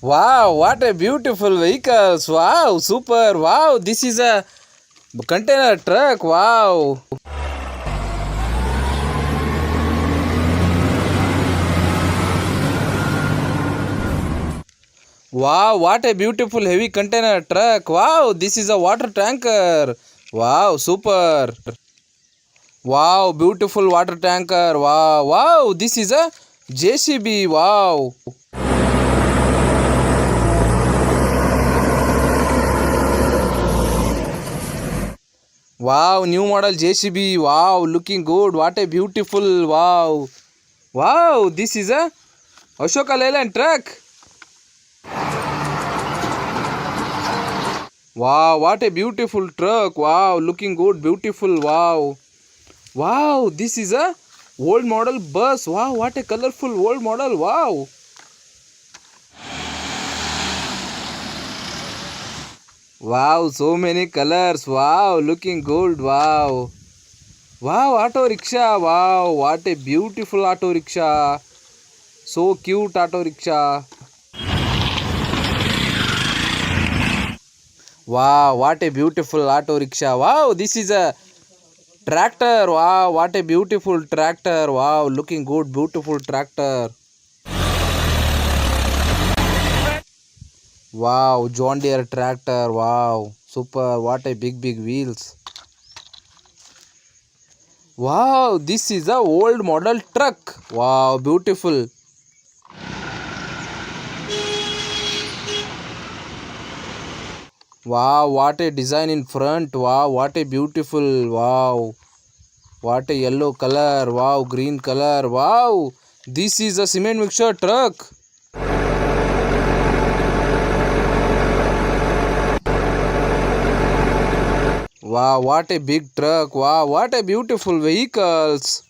Wow, what a beautiful vehicles. Wow, super. Wow, this is a container truck. Wow. Wow, what a beautiful heavy container truck. Wow, this is a water tanker. Wow, super. Wow, beautiful water tanker. Wow, wow, this is a JCB. Wow. Wow, new model JCB. Wow, looking good. What a beautiful. Wow. Wow, this is a Ashoka Leyland truck. Wow, what a beautiful truck. Wow, looking good, beautiful. Wow. Wow, this is a old model bus. Wow, what a colorful old model. Wow. Wow, so many colors. Wow, looking good. Wow. Wow, auto rickshaw. Wow, what a beautiful auto rickshaw. So cute auto rickshaw. Wow, what a beautiful auto rickshaw. Wow, this is a tractor. Wow, what a beautiful tractor. Wow, looking good, beautiful tractor. Wow, John Deere tractor. Wow, super. What a big wheels. Wow, this is a old model truck. Wow, beautiful. Wow, what a design in front. Wow, what a beautiful. Wow, what a yellow color. Wow, green color. Wow, this is a cement mixer truck. Wow, what a big truck. Wow, what a beautiful vehicles.